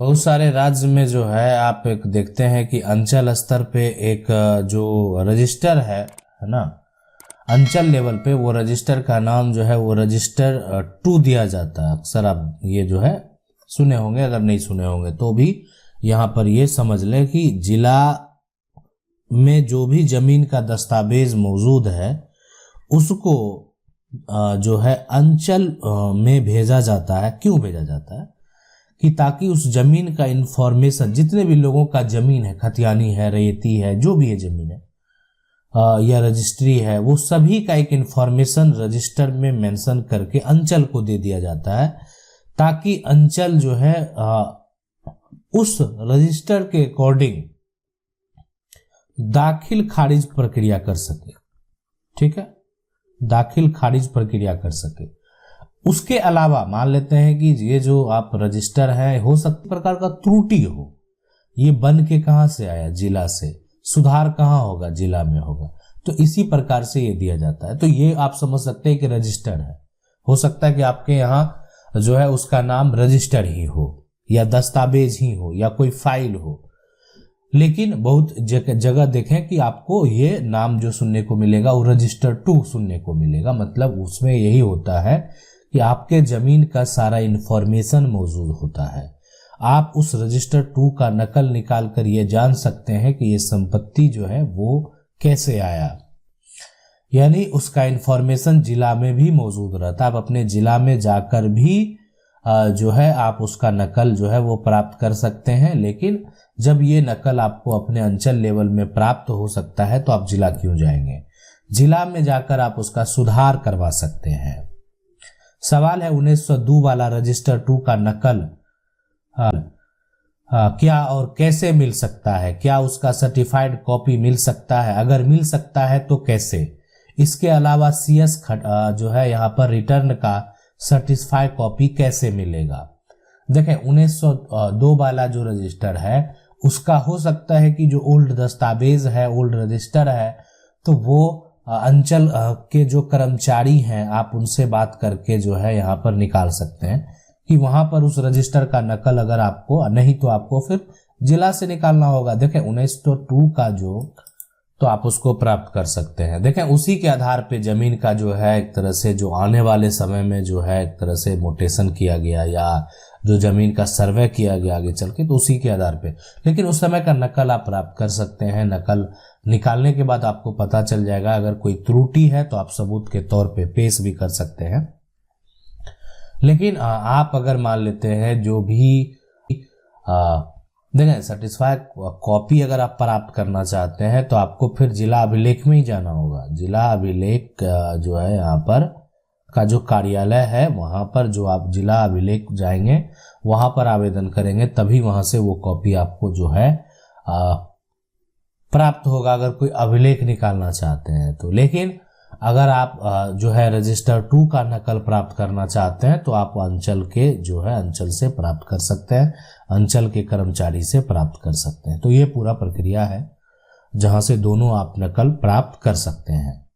बहुत सारे राज्य में जो है आप एक देखते हैं कि अंचल स्तर पे एक जो रजिस्टर है ना, अंचल लेवल पे वो रजिस्टर का नाम जो है वो रजिस्टर 2 दिया जाता है। अक्सर आप ये जो है सुने होंगे, अगर नहीं सुने होंगे तो भी यहाँ पर ये समझ लें कि जिला में जो भी जमीन का दस्तावेज मौजूद है उसको जो है अंचल में भेजा जाता है। क्यों भेजा जाता है? कि ताकि उस जमीन का इंफॉर्मेशन, जितने भी लोगों का जमीन है, खतियानी है, रेती है, जो भी है जमीन है या रजिस्ट्री है, वो सभी का एक इंफॉर्मेशन रजिस्टर में मेंशन करके अंचल को दे दिया जाता है, ताकि अंचल जो है उस रजिस्टर के अकॉर्डिंग दाखिल खारिज प्रक्रिया कर सके। ठीक है, दाखिल खारिज प्रक्रिया कर सके। उसके अलावा मान लेते हैं कि ये जो आप रजिस्टर है, हो सकता प्रकार का त्रुटि हो, ये बन के कहां से आया? जिला से। सुधार कहां होगा? जिला में होगा। तो इसी प्रकार से ये दिया जाता है। तो ये आप समझ सकते हैं कि रजिस्टर है। हो सकता है कि आपके यहाँ जो है उसका नाम रजिस्टर ही हो, या दस्तावेज ही हो, या कोई फाइल हो, लेकिन बहुत जगह देखें कि आपको ये नाम जो सुनने को मिलेगा वो रजिस्टर 2 सुनने को मिलेगा। मतलब उसमें यही होता है कि आपके जमीन का सारा इंफॉर्मेशन मौजूद होता है। आप उस रजिस्टर 2 का नकल निकाल कर ये जान सकते हैं कि ये संपत्ति जो है वो कैसे आया, यानी उसका इंफॉर्मेशन जिला में भी मौजूद रहता है। आप अपने जिला में जाकर भी जो है आप उसका नकल जो है वो प्राप्त कर सकते हैं। लेकिन जब ये नकल आपको अपने अंचल लेवल में प्राप्त हो सकता है तो आप जिला क्यों जाएंगे? जिला में जाकर आप उसका सुधार करवा सकते हैं। सवाल है 1902 वाला रजिस्टर 2 का नकल क्या और कैसे मिल सकता है? क्या उसका सर्टिफाइड कॉपी मिल सकता है? अगर मिल सकता है तो कैसे? इसके अलावा CS जो है यहाँ पर रिटर्न का सर्टिफाइड कॉपी कैसे मिलेगा? देखें 1902 वाला जो रजिस्टर है उसका हो सकता है कि जो ओल्ड दस्तावेज है, ओल्ड रजिस्टर है, तो वो अंचल के जो कर्मचारी हैं आप उनसे बात करके जो है यहाँ पर निकाल सकते हैं कि वहां पर उस रजिस्टर का नकल अगर आपको नहीं तो आपको फिर जिला से निकालना होगा। देखें 1902 का जो, तो आप उसको प्राप्त कर सकते हैं। देखें उसी के आधार पे जमीन का जो है एक तरह से जो आने वाले समय में जो है एक तरह से मोटेशन किया गया, या जो जमीन का सर्वे किया गया आगे चल के, तो उसी के आधार पे। लेकिन उस समय का नकल आप प्राप्त कर सकते हैं। नकल निकालने के बाद आपको पता चल जाएगा। अगर कोई त्रुटि है तो आप सबूत के तौर पे पेश भी कर सकते हैं। लेकिन आप अगर मान लेते हैं जो भी देखें सर्टिफाइड कॉपी अगर आप प्राप्त करना चाहते हैं तो आपको फिर जिला अभिलेख में ही जाना होगा। जिला अभिलेख जो है यहाँ पर का जो कार्यालय है, वहां पर जो आप जिला अभिलेख जाएंगे वहां पर आवेदन करेंगे, तभी वहां से वो कॉपी आपको जो है प्राप्त होगा, अगर कोई अभिलेख निकालना चाहते हैं तो। लेकिन अगर आप जो है रजिस्टर 2 का नकल प्राप्त करना चाहते हैं तो आप अंचल के जो है अंचल से प्राप्त कर सकते हैं, अंचल के कर्मचारी से प्राप्त कर सकते हैं। तो ये पूरा प्रक्रिया है जहां से दोनों आप नकल प्राप्त कर सकते हैं।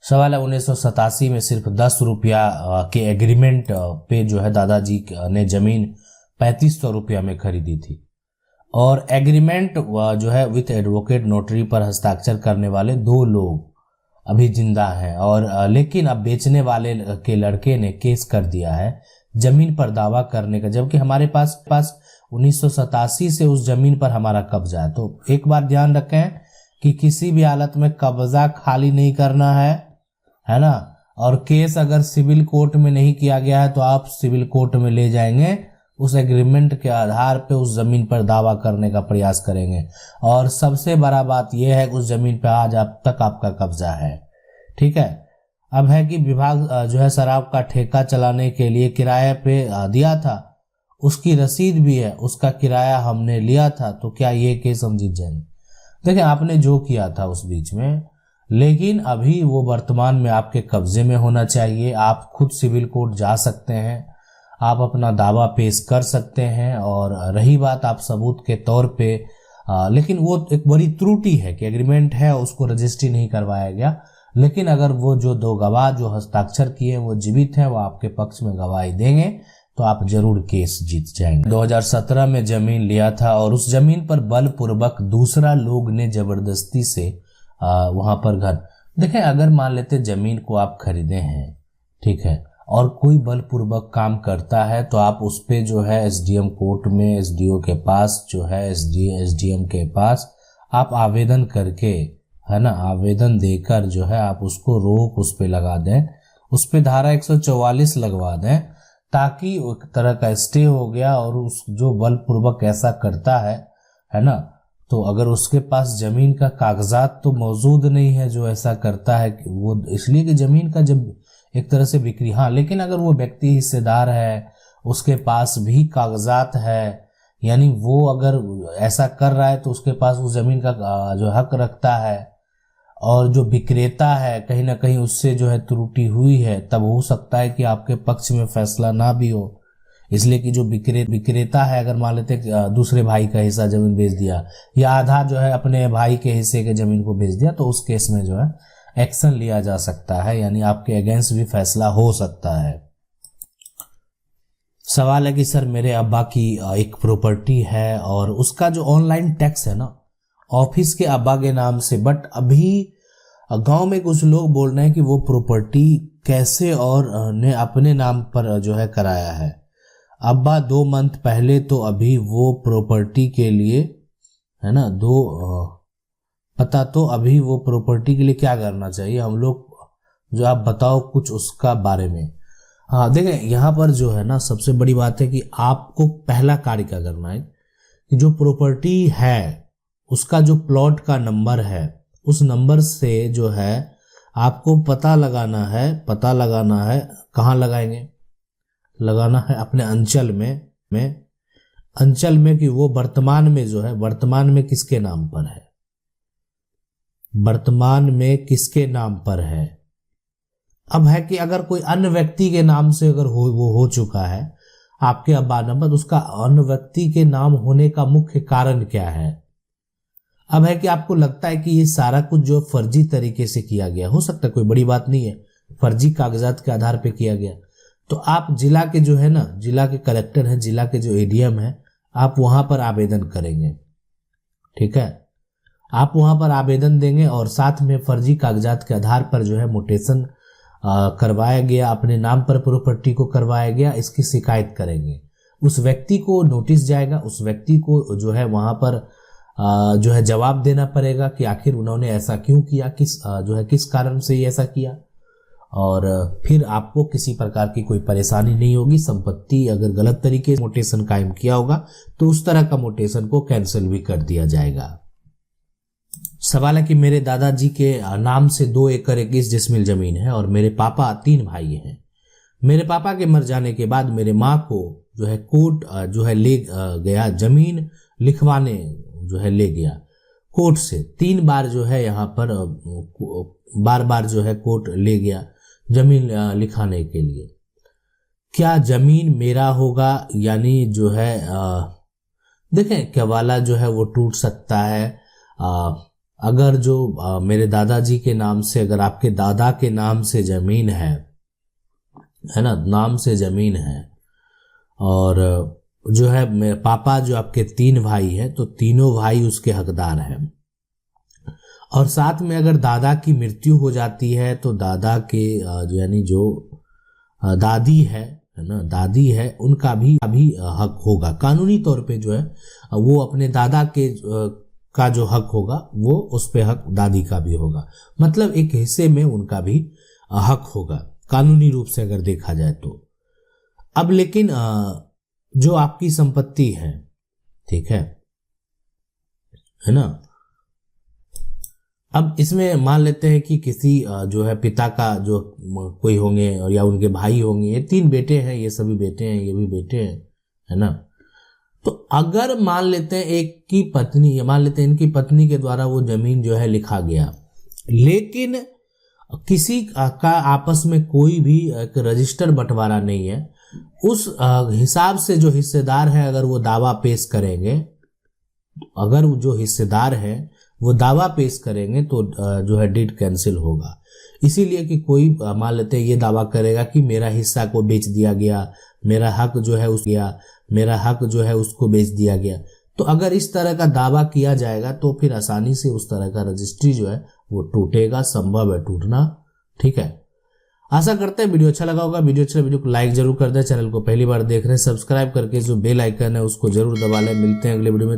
सवाल है 1987 में सिर्फ 10 रुपया के एग्रीमेंट पे जो है दादाजी ने जमीन 3500 रुपया में खरीदी थी, और एग्रीमेंट जो है विथ एडवोकेट नोटरी पर हस्ताक्षर करने वाले 2 लोग अभी जिंदा हैं, और लेकिन अब बेचने वाले के लड़के ने केस कर दिया है जमीन पर दावा करने का, जबकि हमारे पास 1987 से उस जमीन पर हमारा कब्जा है। तो एक बात ध्यान रखें कि किसी भी हालत में कब्जा खाली नहीं करना है ना। और केस अगर सिविल कोर्ट में नहीं किया गया है तो आप सिविल कोर्ट में ले जाएंगे, उस एग्रीमेंट के आधार पे उस जमीन पर दावा करने का प्रयास करेंगे। और सबसे बड़ा बात यह है कि उस जमीन पे आज अब तक आपका कब्जा है। ठीक है, अब है कि विभाग जो है शराब का ठेका चलाने के लिए किराए पे दिया था, उसकी रसीद भी है, उसका किराया हमने लिया था, तो क्या ये केस हम जीत जाएंगे? देखिए आपने जो किया था उस बीच में, लेकिन अभी वो वर्तमान में आपके कब्जे में होना चाहिए। आप खुद सिविल कोर्ट जा सकते हैं, आप अपना दावा पेश कर सकते हैं। और रही बात आप सबूत के तौर पे लेकिन वो एक बड़ी त्रुटि है कि एग्रीमेंट है उसको रजिस्ट्री नहीं करवाया गया। लेकिन अगर वो जो 2 गवाह जो हस्ताक्षर किए वो जीवित हैं, वो आपके पक्ष में गवाही देंगे, तो आप जरूर केस जीत जाएंगे। 2017 में जमीन लिया था और उस जमीन पर बलपूर्वक दूसरा लोग ने जबरदस्ती से वहां पर घर, देखें अगर मान लेते जमीन को आप खरीदे हैं, ठीक है, और कोई बलपूर्वक काम करता है तो आप उस पे जो है एसडीएम कोर्ट में, एसडीओ के पास जो है, एसडीएम के पास आप आवेदन करके, है ना, आवेदन देकर जो है आप उसको रोक उस पे लगा दें, उस पे धारा 144 लगवा दें, ताकि एक तरह का स्टे हो गया। और उस जो बलपूर्वक ऐसा करता है ना, तो अगर उसके पास जमीन का कागजात तो मौजूद नहीं है जो ऐसा करता है, वो इसलिए कि जमीन का जब एक तरह से बिक्री, हाँ, लेकिन अगर वो व्यक्ति हिस्सेदार है, उसके पास भी कागजात है, यानी वो अगर ऐसा कर रहा है तो उसके पास उस जमीन का जो हक रखता है, और जो विक्रेता है कहीं ना कहीं उससे जो है त्रुटि हुई है, तब हो सकता है कि आपके पक्ष में फैसला ना भी हो। इसलिए कि जो विक्रेता है, अगर मान लेते दूसरे भाई का हिस्सा जमीन बेच दिया या आधा जो है अपने भाई के हिस्से के जमीन को बेच दिया, तो उस केस में जो है एक्शन लिया जा सकता है, यानी आपके अगेंस्ट भी फैसला हो सकता है। सवाल है कि सर मेरे अब्बा की एक प्रॉपर्टी है और उसका जो ऑनलाइन टैक्स है ना ऑफिस के अब्बा के नाम से, बट अभी गांव में कुछ लोग बोल रहे हैं कि वो प्रॉपर्टी कैसे और ने अपने नाम पर जो है कराया है। अब्बा 2 मंथ पहले तो अभी वो प्रॉपर्टी के लिए, है ना, पता तो अभी वो प्रॉपर्टी के लिए क्या करना चाहिए हम लोग, जो आप बताओ कुछ उसका बारे में। हाँ देखें, यहाँ पर जो है ना सबसे बड़ी बात है कि आपको पहला कार्य क्या करना है कि जो प्रॉपर्टी है उसका जो प्लॉट का नंबर है, उस नंबर से जो है आपको पता लगाना है। कहाँ लगाएंगे? लगाना है अपने अंचल में कि वो वर्तमान में जो है, वर्तमान में किसके नाम पर है, वर्तमान में किसके नाम पर है। अब है कि अगर कोई अन्य व्यक्ति के नाम से अगर वो हो चुका है आपके अब्बा नंबर, तो उसका अन्य व्यक्ति के नाम होने का मुख्य कारण क्या है। अब है कि आपको लगता है कि ये सारा कुछ जो फर्जी तरीके से किया गया, हो सकता है कोई बड़ी बात नहीं है, फर्जी कागजात के आधार पे किया गया, तो आप जिला के जो है ना, जिला के कलेक्टर हैं, जिला के जो एडीएम है, आप वहां पर आवेदन करेंगे, ठीक है, आप वहां पर आवेदन देंगे और साथ में फर्जी कागजात के आधार पर जो है मोटेशन करवाया गया, अपने नाम पर प्रॉपर्टी को करवाया गया, इसकी शिकायत करेंगे। उस व्यक्ति को नोटिस जाएगा, उस व्यक्ति को जो है वहां पर जो है जवाब देना पड़ेगा कि आखिर उन्होंने ऐसा क्यों किया, किस कारण से ये ऐसा किया, और फिर आपको किसी प्रकार की कोई परेशानी नहीं होगी। संपत्ति अगर गलत तरीके से मोटेशन कायम किया होगा तो उस तरह का मोटेशन को कैंसिल भी कर दिया जाएगा। सवाल है कि मेरे दादाजी के नाम से 2 एकड़ 21 डिसमिल जमीन है और मेरे पापा 3 भाई हैं। मेरे पापा के मर जाने के बाद मेरे माँ को जो है कोर्ट जो है ले गया, जमीन लिखवाने जो है ले गया कोर्ट से। 3 बार जो है यहाँ पर बार जो है कोर्ट ले गया जमीन लिखाने के लिए। क्या जमीन मेरा होगा? यानी जो है देखें, केवाला जो है वो टूट सकता है। अगर जो मेरे दादाजी के नाम से, अगर आपके दादा के नाम से जमीन है ना, नाम से जमीन है, और जो है मेरे पापा जो आपके 3 भाई हैं, तो तीनों भाई उसके हकदार हैं, और साथ में अगर दादा की मृत्यु हो जाती है तो दादा के यानी जो दादी है ना, दादी है, उनका भी हक होगा। कानूनी तौर पे जो है वो अपने दादा के का जो हक होगा वो उस पे हक दादी का भी होगा, मतलब एक हिस्से में उनका भी हक होगा कानूनी रूप से अगर देखा जाए तो। अब लेकिन जो आपकी संपत्ति है, ठीक है ना, अब इसमें मान लेते हैं कि किसी जो है पिता का जो कोई होंगे या उनके भाई होंगे, ये 3 बेटे हैं, ये सभी बेटे हैं, ये भी बेटे हैं, है ना। तो अगर मान लेते हैं एक की पत्नी, मान लेते हैं इनकी पत्नी के द्वारा वो जमीन जो है लिखा गया, लेकिन किसी का आपस में कोई भी एक रजिस्टर बंटवारा नहीं है, उस हिसाब से जो हिस्सेदार है अगर वो दावा पेश करेंगे, अगर जो हिस्सेदार है वो दावा पेश करेंगे तो जो है डीड कैंसिल होगा। इसीलिए कि कोई मान लेते हैं ये दावा करेगा कि मेरा हिस्सा को बेच दिया गया, मेरा हक जो है उसको बेच दिया गया। तो अगर इस तरह का दावा किया जाएगा तो फिर आसानी से उस तरह का रजिस्ट्री जो है वो टूटेगा, संभव है टूटना। ठीक है, आशा करते हैं वीडियो अच्छा लगा होगा। वीडियो को लाइक जरूर कर दें। चैनल को पहली बार देख रहे हैं, सब्सक्राइब करके जो बेल आइकन है उसको जरूर दबा लें। मिलते हैं अगले वीडियो में।